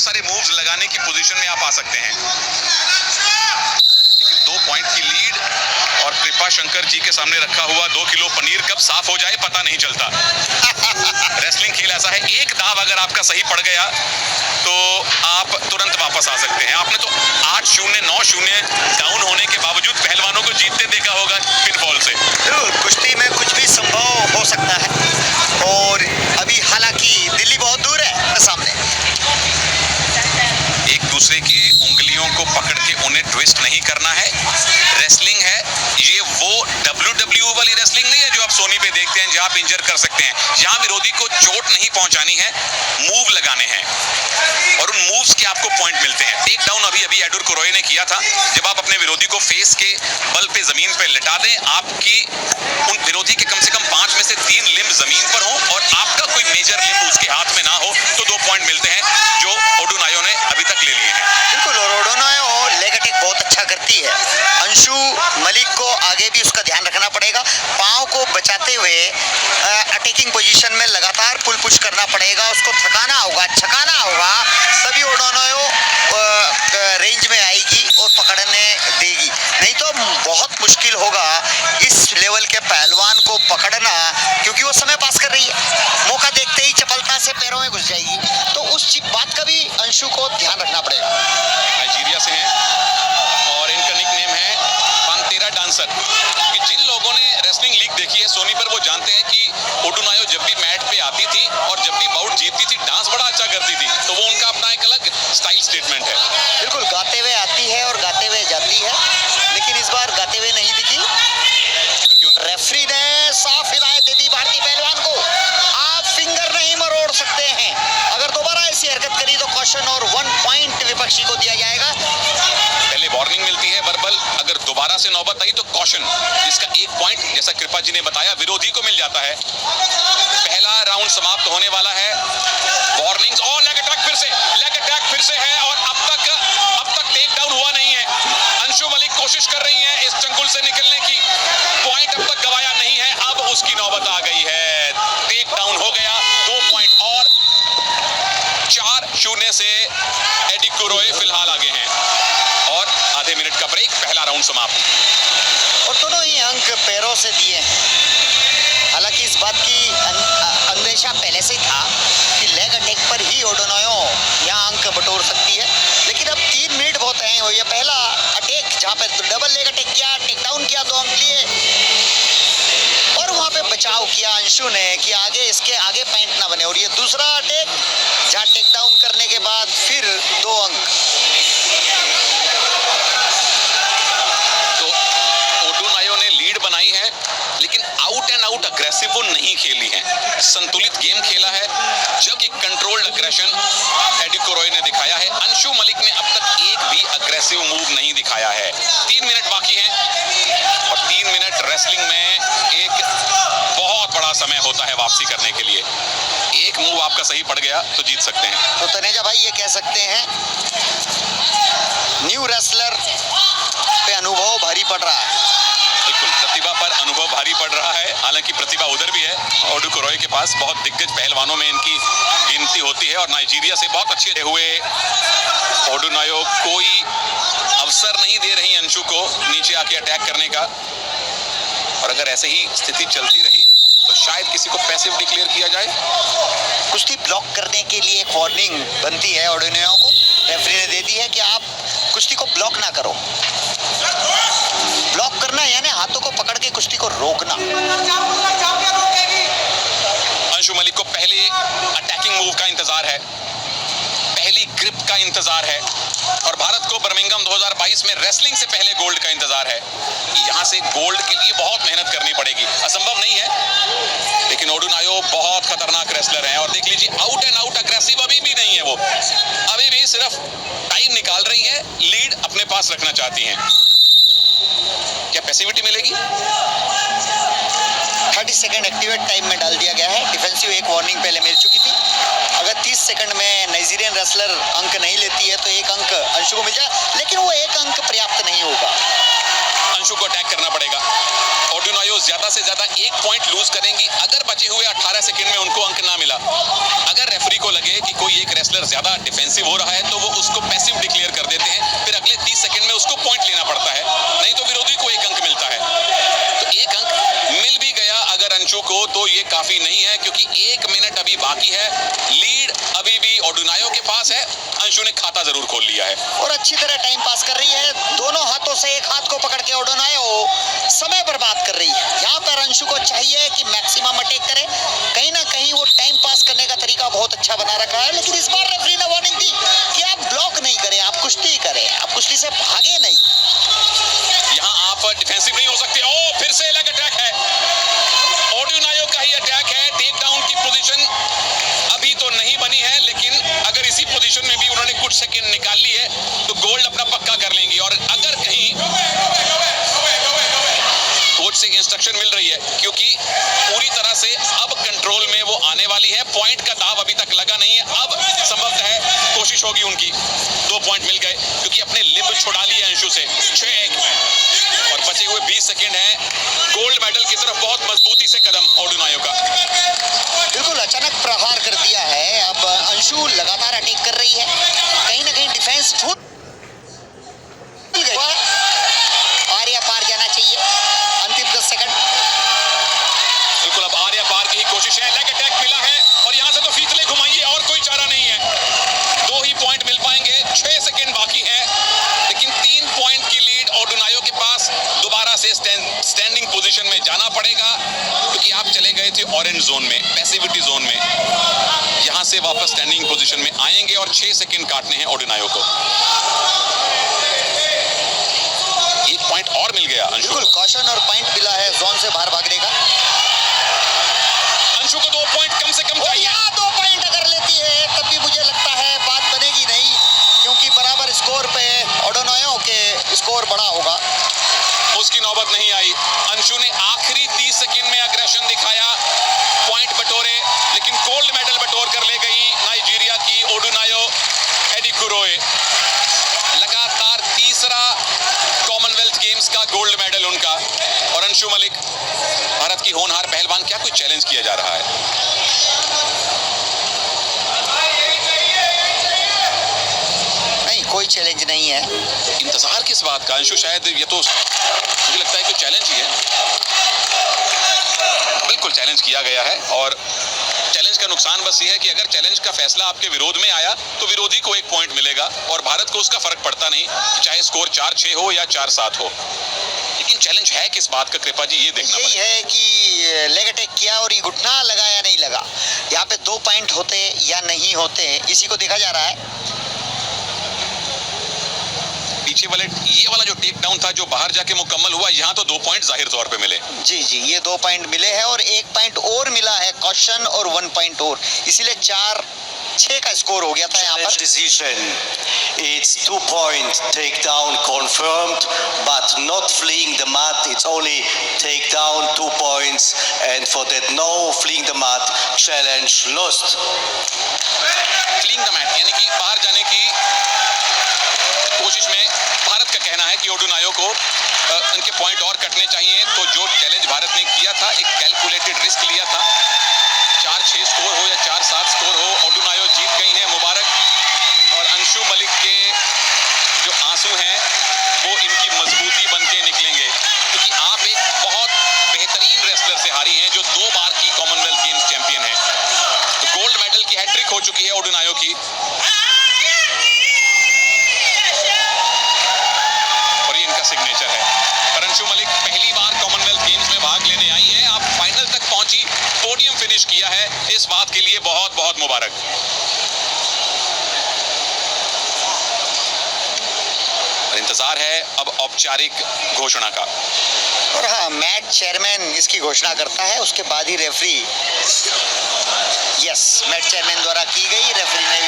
सारे मूव्स लगाने की पोजीशन में आप आ सकते हैं। 2 पॉइंट की लीड और कृपा शंकर जी के सामने रखा हुआ 2 किलो पनीर कब साफ हो जाए पता नहीं चलता। रेसलिंग खेल ऐसा है, एक दाव अगर आपका सही पड़ गया तो आप तुरंत वापस आ सकते हैं। आपने तो 8-0 9-0 डाउन होने के बावजूद पहलवानों को जीतते देखा होगा पिनफॉल से। जरूर, कुश्ती में कुछ भी संभव हो सकता है और अभी हालांकि दिल्ली बहुत दूर है सामने। एक दूसरे की उंगलियों को पकड़ के उन्हें ट्विस्ट नहीं करना है। रेसलिंग है ये, वो WWE वाली रेसलिंग नहीं है जो आप सोनी पे देखते हैं, जहां आप इंजर कर सकते हैं। यहां विरोधी को चोट नहीं पहुंचानी है, मूव लगाने हैं और उन मूव्स के आपको पॉइंट मिलते हैं। टेक डाउन अभी एडुर कुरोई ने किया था। जब आप अपने विरोधी को फेस के बल पे जमीन पे लिटा दें, आपकी उन विरोधी के कम से कम 5 में से 3 लिम्ब जमीन पर हो और आपका कोई मेजर लिम्ब उसके हाथ में ना हो तो 2 पॉइंट मिलते हैं, जो ओडुनायो ने अभी तक ले लिए हैं। बिल्कुल, और ओडुनायो लेग अटैक बहुत अच्छा करती है। अंशु मलिक को आगे भी उसका ध्यान रखना पड़ेगा, पांव को बचाते हुए अटैकिंग पोजीशन में लगातार पुल पुश करना पड़ेगा, उसको थकाना होगा, छकाना होगा, तभी ओडुनायो रेंज में आएगी और पकड़ने देगी। नहीं तो बहुत मुश्किल होगा इस लेवल के पहलवान को पकड़ना, क्योंकि वो समय पास कर रही है, मौका देखते ही चपलता से पैरों में घुस जाएगी। तो उस बात का भी अंशु को ध्यान रखना पड़ेगा। नाइजीरिया से हैं और इनका निक नेम है पांतेरा डांसर। कि जिन लोगों ने रेसलिंग लीग देखी है सोनी पर, वो जानते हैं कि ओडुनायो जब भी मैट पे आती थी और जब भी बाउट जीतती थी, डांस बड़ा अच्छा करती थी। तो वो उनका अपना एक अलग स्टाइल स्टेटमेंट है। बिल्कुल, गाते हुए आती है और गाते हुए जाती है, लेकिन इस बार गाते हुए नहीं दिखी। रेफरी ने साफ हिदायत दे दी भारतीय पहलवान को, आप फिंगर नहीं मरोड़ सकते हैं। अगर दोबारा ऐसी हरकत करी तो कॉशन और 1 पॉइंट विपक्षी को दिया जाएगा। पहले वार्निंग मिलती है वर्बल, अगर दोबारा से नौबत आई तो कॉशन, जिसका 1 पॉइंट जैसा कृपा जी ने बताया विरोधी को मिल जाता है। पहला राउंड समाप्त होने वाला है। वार्निंग्स और लेग अटैक फिर से है और अब तक टेक डाउन हुआ नहीं है। अंशु मलिक कोशिश कर रही हैं इस चंगुल से निकलने की, पॉइंट अब तक गवाया नहीं है, अब उसकी नौबत आ गई है। टेक डाउन हो गया, 2 पॉइंट और 4-0 से एडी कुरोई फिलहाल आगे हैं और आधे मिनट का ब्रेक, पहला राउंड समाप्त। और दोनों ही अंक पैरों से दिए। हालांकि इस बात की अंदेशा पहले से ही था कि लेग अटैक पर ही ओडुनायो यहाँ अंक बटोर सकती है, लेकिन अब 3 मिनट बहुत तय हुई है। पहला अटैक जहाँ पे डबल लेग अटैक किया, टेक डाउन किया, 2 अंक लिए और वहाँ पे बचाव किया अंशु ने कि आगे इसके आगे पॉइंट ना बने। और ये दूसरा अटैक जहाँ टेक डाउन करने के बाद फिर 2 अंक। लीड बनाई है, लेकिन आउट एंड आउट अग्रेसिव वो नहीं खेली है, संतुलित गेम खेला है। जब एक कंट्रोल्ड अग्रेशन एडी कुरोई ने दिखाया है, अंशु मलिक ने अब तक एक भी अग्रेसिव मूव नहीं दिखाया है। 3 मिनट बाकी हैं और 3 मिनट रेसलिंग में एक बहुत बड़ा समय होता है वापसी करने के लिए। एक मूव आपका सही पड़ गया तो जीत सकते हैं। तो तनेजा भाई ये कह सकते हैं न्यू रेसलर पे अनुभव भारी पड़ रहा है। बिल्कुल, प्रतिभा पर अनुभव भारी पड़ रहा है। हालांकि प्रतिभा उधर भी है, ओडू कुरोई के पास बहुत दिग्गज पहलवानों में इनकी गिनती होती है और नाइजीरिया से बहुत अच्छे हुए ओडुनायो कोई अवसर नहीं दे रही अंशु को नीचे आके अटैक करने का। और अगर ऐसे ही स्थिति चलती रही तो शायद किसी को पैसिव डिक्लेयर किया जाए। कुश्ती ब्लॉक करने के लिए एक वार्निंग बनती है ओडुनायो को, रेफरी ने दे दी है कि आप कुश्ती को ब्लॉक ना करो। ब्लॉक करना यानी हाथों को पकड़ के कुश्ती को रोकना। अंशु मलिक को पहले अटैकिंग मूव का इंतजार है, पहली ग्रिप का इंतजार है और भारत को बर्मिंघम 2022 में रेसलिंग से पहले गोल्ड का इंतजार है। यहां से गोल्ड के लिए बहुत मेहनत करनी पड़ेगी, असंभव नहीं है, लेकिन ओडुनायो बहुत खतरनाक रेसलर है। और देख लीजिए, आउट एंड आउट अग्रेसिव अभी भी नहीं है वो, अभी भी सिर्फ टाइम निकाल रही है, लीड अपने पास रखना चाहती हैं। क्या पैसिविटी मिलेगी? 30 सेकंड एक्टिवेट टाइम में डाल दिया गया है। डिफेंसिव एक वार्निंग पहले मिल चुकी थी। अगर 30 सेकंड में नाइजीरियन रेसलर अंक नहीं लेती है तो 1 अंक अंशु को मिल जाए, लेकिन वो 1 अंक पर्याप्त नहीं होगा। अंशु को अटैक करना पड़ेगा। ओडुनायो ज्यादा से ज्यादा 1 पॉइंट लूज करेंगी अगर बचे हुए 18 सेकंड में उनको अंक ना मिला। अगर रेफरी को लगे कि कोई एक रेसलर ज्यादा डिफेंसिव हो रहा है तो वो उसको पैसिव डिक्लेयर कर देते हैं, फिर अगले 30 सेकंड में उसको पॉइंट लेना पड़ता है, नहीं तो विरोधी को 1 अंक मिलता है। तो 1 अंक मिल भी गया अगर अंशु को तो ये काफी नहीं है, क्योंकि 1 मिनट अभी बाकी है। लीड अभी भी ओडुनायो के पास है, अंशु ने खाता जरूर खोल लिया है और अच्छी तरह टाइम पास कर रही है। दोनों हाथों से एक हाथ को पकड़ के ओडुनायो समय बर्बाद कर रही है। यहाँ पर अंशु को चाहिए कि मैक्सिमम अटैक करे, कहीं ना कहीं वो टाइम पास करने का तरीका बहुत अच्छा बना रखा है। लेकिन इस बार रेफरी ने वार्निंग दी कि आप ब्लॉक नहीं करें, आप कुश्ती करें, आप कुश्ती से भागे नहीं। यहाँ आप डिफेंसिव नहीं हो सकते। ओ फिर से लेग अटैक है, ओडुनायो का ही अटैक है। टेक डाउन की पोजीशन अभी तो नहीं बनी है, लेकिन अगर इसी पोजीशन में भी उन्होंने कुछ सेकंड निकाल ली है तो गोल्ड अपना पक्का कर लेंगी। और अगर कहीं कोच से इंस्ट्रक्शन मिल रही है, क्योंकि पूरी तरह से अब कंट्रोल में वो आने वाली है, पॉइंट का दाव अभी तक लगा नहीं है। अब संभवतः कोशिश होगी उनकी, 2 पॉइंट मिल गए क्योंकि अपने लिंब छुड़ा लिए अंशु से। 6-1 और बचे हुए 20 सेकंड हैं। गोल्ड मेडल की तरफ बहुत मजबूती से कदम ओडुनायो का। बिल्कुल अचानक प्रहार कर दिया है। अब अंशु लगातार अटैक कर रही है, कहीं ना कहीं डिफेंस छूट गई। आर्या पार जाना चाहिए, अंतिम 10 सेकंड। बिल्कुल अब आर्या पार की ही कोशिश है। लेग अटैक मिला है और यहाँ से तो फीतले घुमाइए, और कोई चारा नहीं है। 2 ही पॉइंट मिल पाएंगे, 6 सेकंड बाकी है, लेकिन 3 पॉइंट की लीड ओडुनायो के पास। दोबारा से स्टैंडिंग पोजीशन में जाना पड़ेगा, क्योंकि आप चले गए थे ऑरेंज जोन में, पैसिविटी जोन में। यहाँ से वापस स्टैंडिंग पोजीशन में आएंगे और 6 सेकंड काटने हैं ओडुनायो को। 1 पॉइंट और मिल गया अंशु को। कॉशन और पॉइंट मिला है जोन से बाहर भागने का। अंशु को 2 पॉइंट कम से कम चाहिए। 2 पॉइंट अगर लेती है तब भी मुझे लगता है बात बनेगी नहीं, क्योंकि बराबर स्कोर पे ओडुनायो के स्कोर बड़ा होगा। उसकी नौबत नहीं आई। अंशु ने आखिरी 30 सेकंड में अग्रेशन दिखाया, पॉइंट बटोरे, लेकिन गोल्ड मेडल बटोर कर ले गई नाइजीरिया की ओडुनायो एडिकुरोए। लगातार तीसरा कॉमनवेल्थ गेम्स का गोल्ड मेडल उनका। और अंशु मलिक, भारत की होनहार पहलवान, क्या कोई चैलेंज किया जा रहा है? कोई चैलेंज नहीं है। इंतजार किस बात का अंशु? शायद ये तो मुझे लगता है कि चैलेंज ही है। बिल्कुल चैलेंज किया गया है, और चैलेंज का नुकसान बस ये है कि अगर चैलेंज का फैसला आपके विरोध में आया तो विरोधी को 1 पॉइंट मिलेगा और भारत को उसका फर्क पड़ता नहीं, चाहे स्कोर 4-6 हो या 4-7 हो। लेकिन चैलेंज है किस बात का कृपा जी, ये देखना यही है कि लेग अटैक किया और ये घुटना लगा या नहीं लगा। यहाँ पे 2 पॉइंट होते या नहीं होते, इसी को देखा जा रहा है। पीछे वाले ये वाला जो टेक डाउन था जो बाहर जाके मुकम्मल हुआ, यहाँ तो 2 पॉइंट जाहिर तौर पे मिले। जी जी, ये 2 पॉइंट मिले हैं और 1 पॉइंट और मिला है कॉशन और 1 पॉइंट और, इसीलिए 4-6 का स्कोर हो गया था यहाँ पर। Decision. It's 2 point takedown confirmed, but not fleeing the mat. It's only takedown 2 points, and for that no fleeing the mat challenge lost. Fleeing the mat यानी कि बाहर जाने की कोशिश में भारत का कहना है कि ओडुनायो को उनके पॉइंट और कटने चाहिए। तो जो चैलेंज भारत ने किया था, एक कैलकुलेटेड रिस्क लिया था, 4-6 स्कोर हो या 4-7 स्कोर हो, ओडुनायो जीत गई हैं, मुबारक। और अंशु मलिक के जो आंसू हैं वो इनकी मजबूती बन के निकलेंगे, क्योंकि आप एक बहुत बेहतरीन रेसलर से हारी हैं जो 2 बार की कॉमनवेल्थ गेम्स चैंपियन है। तो गोल्ड मेडल की हैट्रिक हो चुकी है ओडुनायो की, और ये इनका सिग्नेचर है। पर अंशु मलिक पहली बार कॉमनवेल्थ गेम्स में भाग लेने आई हैं, आप फाइनल तक पहुंची, पोडियम फिनिश किया है, इस बात के लिए बहुत बहुत मुबारक। इंतजार है अब औपचारिक घोषणा का। और हाँ, मैच चेयरमैन इसकी घोषणा करता है, उसके बाद ही रेफरी। यस, मैच चेयरमैन द्वारा की गई, रेफरी ने